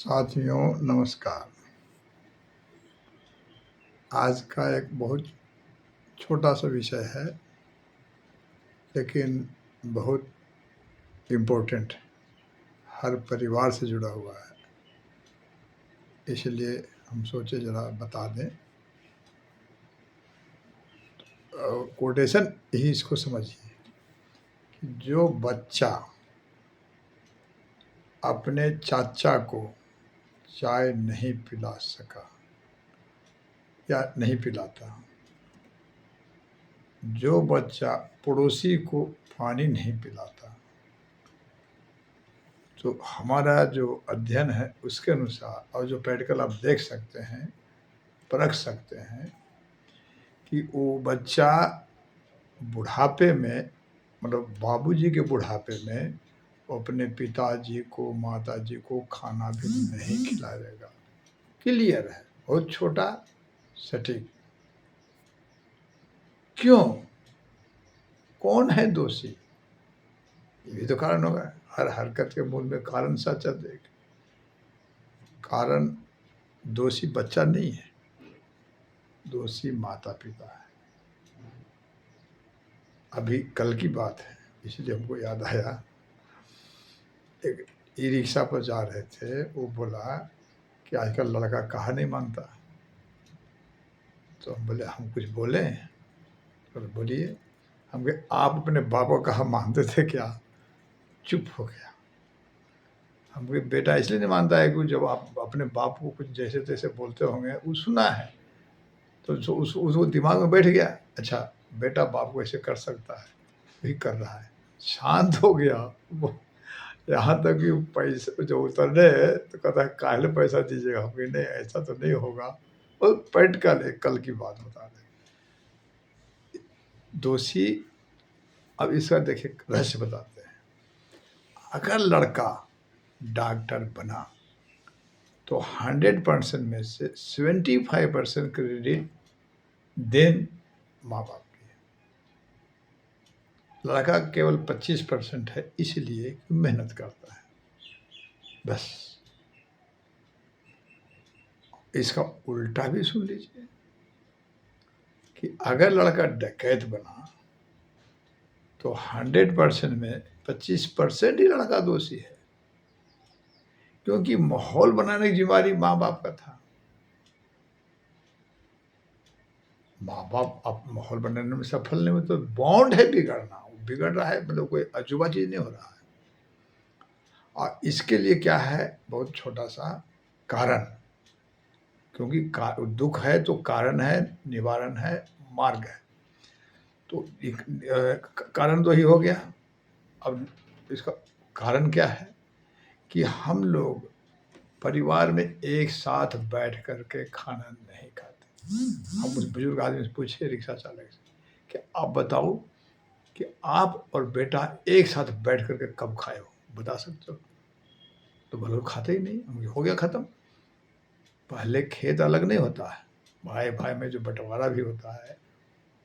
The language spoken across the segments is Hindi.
साथियों नमस्कार। आज का एक बहुत छोटा सा विषय है, लेकिन बहुत इम्पोर्टेंट, हर परिवार से जुड़ा हुआ है। इसलिए हम सोचे ज़रा बता दें। कोटेशन ही इसको समझिए कि जो बच्चा अपने चाचा को चाय नहीं पिला सका या नहीं पिलाता, जो बच्चा पड़ोसी को पानी नहीं पिलाता, तो हमारा जो अध्ययन है उसके अनुसार और जो प्रैक्टिकल आप देख सकते हैं, परख सकते हैं कि वो बच्चा बुढ़ापे में, मतलब बाबूजी के बुढ़ापे में, वो अपने पिताजी को, माताजी को खाना भी नहीं खिलाएगा। क्लियर है, बहुत छोटा, सटीक। क्यों? कौन है दोषी? ये भी तो कारण होगा। हर हरकत के मूल में कारण सच है। देख, कारण दोषी बच्चा नहीं है, दोषी माता पिता है। अभी कल की बात है, इसलिए हमको याद आया। एक ई रिक्शा पर जा रहे थे, वो बोला कि आजकल लड़का कहा नहीं मानता। तो हम बोले हम कुछ बोले? तो बोलिए। हम कहे आप अपने बाप को कहा मानते थे क्या? चुप हो गया। हम कहे बेटा इसलिए नहीं मानता है कि जब आप अपने बाप को कुछ जैसे तैसे बोलते होंगे, वो सुना है, तो उसको दिमाग में बैठ गया, अच्छा बेटा बाप को ऐसे कर सकता है, वही कर रहा है। शांत हो गया वो। यहाँ तक कि पैसे जो उतरने तो कहता है काहे पैसा दीजिएगा? हम कहे नहीं ऐसा तो नहीं होगा। वो प्रैक्टिकल है, कल की बात बता रहे। दोषी, अब इसका देखिए रहस्य बताते हैं। अगर लड़का डॉक्टर बना तो 100% में से 75% क्रेडिट देन माँ बाप की है। लड़का केवल 25% है, इसलिए कि मेहनत करता है, बस। इसका उल्टा भी सुन लीजिए कि अगर लड़का डकैत बना तो 100% में 25% ही लड़का दोषी है, क्योंकि माहौल बनाने की जिम्मेदारी माँ बाप का था। माँ बाप अब माहौल बनाने में सफल नहीं हुए तो बॉन्ड है बिगड़ना, बिगड़ रहा है, मतलब कोई अजूबा चीज नहीं हो रहा है। और इसके लिए क्या है, बहुत छोटा सा कारण, क्योंकि दुख है तो कारण है, निवारण है, मार्ग है। तो कारण तो ही हो गया। अब इसका कारण क्या है कि हम लोग परिवार में एक साथ बैठ करके खाना नहीं खाते। हम उस बुजुर्ग आदमी से पूछे, रिक्शा चालक से, कि आप बताओ कि आप और बेटा एक साथ बैठ करके कब खाए हो, बता सकते हो? तो बोले खाते ही नहीं। हम हो गया खत्म। पहले खेत अलग नहीं होता है, भाई भाई में जो बंटवारा भी होता है,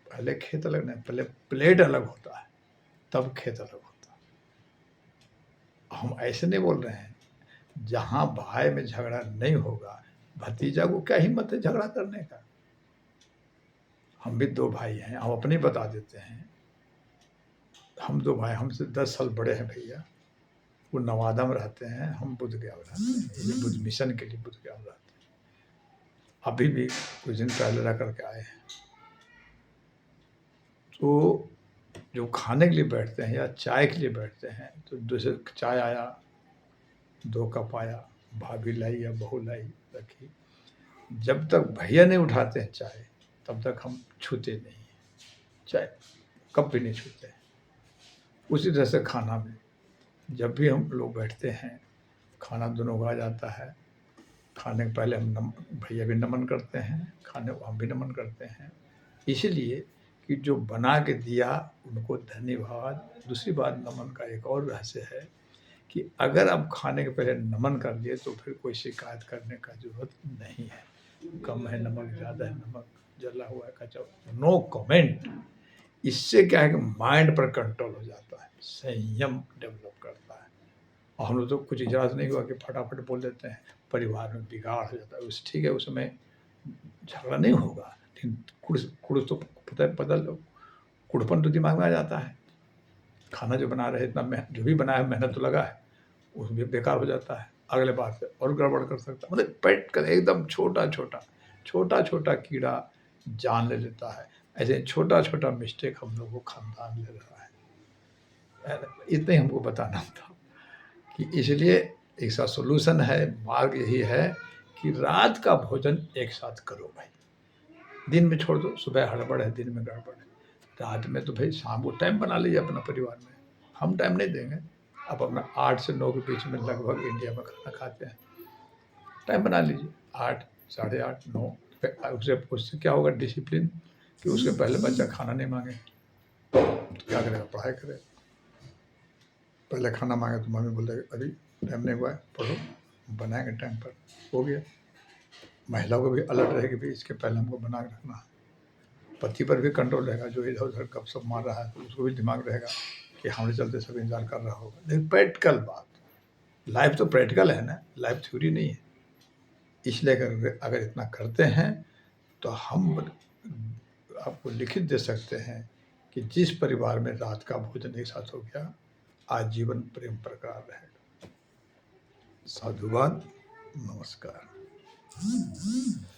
पहले खेत अलग नहीं, पहले प्लेट अलग होता है, तब खेत अलग होता है। हम ऐसे नहीं बोल रहे हैं। जहाँ भाई में झगड़ा नहीं होगा, भतीजा को क्या हिम्मत है झगड़ा करने का? हम भी दो भाई हैं, हम अपने बता देते हैं। हम दो भाई, हमसे 10 साल बड़े हैं भैया। वो नवादा में रहते हैं, हम बुद्धगया में रहते हैं। ये बुद्ध मिशन के लिए बुद्धगया में रहते हैं। अभी भी कुछ दिन पहले रह करके आए हैं। तो जो खाने के लिए बैठते हैं या चाय के लिए बैठते हैं, तो दूसरे चाय आया, 2 कप आया, भाभी लाई या बहू लाई, रखी। जब तक भैया नहीं उठाते हैं चाय, तब तक हम छूते नहीं हैं चाय, कप भी नहीं छूते हैं। उसी तरह से खाना में जब भी हम लोग बैठते हैं, खाना दोनों का आ जाता है, खाने के पहले हम भैया भी नमन करते हैं, खाने को हम भी नमन करते हैं, इसलिए कि जो बना के दिया उनको धन्यवाद। दूसरी बात, नमन का एक और रहस्य है कि अगर आप खाने के पहले नमन कर दिए तो फिर कोई शिकायत करने का जरूरत नहीं है। कम है नमक, ज़्यादा है नमक, जला हुआ है कच्चा, नो कमेंट। इससे क्या है कि माइंड पर कंट्रोल हो जाता है, संयम डेवलप करता है। और हम लोग तो कुछ इजाज़त नहीं हुआ कि फटाफट बोल देते हैं, परिवार में बिगाड़ हो जाता है। उस ठीक है, उस समय झगड़ा नहीं होगा, लेकिन कुड़ तो पता है कुढ़पन तो दिमाग में आ जाता है। खाना जो बना रहे इतना जो भी बनाया मेहनत तो लगा है, उसमें बेकार हो जाता है, अगले बार से और गड़बड़ कर सकता है। मतलब पेट का एकदम छोटा-छोटा कीड़ा जान ले लेता है। ऐसे छोटा-छोटा मिस्टेक हम लोग को खानदान ले रहा है। इतना ही हमको बताना था कि इसलिए इसका सॉल्यूशन है, मार्ग यही है कि रात का भोजन एक साथ करो भाई। दिन में छोड़ दो, सुबह हड़बड़ है, दिन में गड़बड़ है। रात में तो भाई शाम को टाइम बना लीजिए अपना परिवार में। हम टाइम नहीं देंगे। आप अपना 8 से 9 के बीच में लगभग इंडिया में खाना खाते हैं। टाइम बना लीजिए 8, साढ़े 8, 9। उससे क्या होगा डिसिप्लिन कि उसके पहले बच्चा खाना नहीं माँगे, तो क्या करेगा? पढ़ाई करेगा। पहले खाना माँगे तो मम्मी बोल देगी, अभी टाइम नहीं हुआ है, पढ़ो, बनाएँगे टाइम पर। हो गया। महिलाओं को भी अलर्ट रहेगी, भई इसके पहले हमको बना के रखना है। पति पर भी कंट्रोल रहेगा, जो इधर-उधर गप-सप मार रहा है, तो उसको भी दिमाग रहेगा कि हमारे चलते सब इंतज़ार कर रहा होगा। लेकिन प्रैक्टिकल बात, लाइफ़ तो प्रैक्टिकल है ना, लाइफ़ थ्योरी नहीं है। इसलिए अगर इतना करते हैं, तो हम आपको लिखित दे सकते हैं कि जिस परिवार में रात का भोजन एक साथ हो गया, आजीवन प्रेम बरकरार रहेगा। साधुवाद, नमस्कार।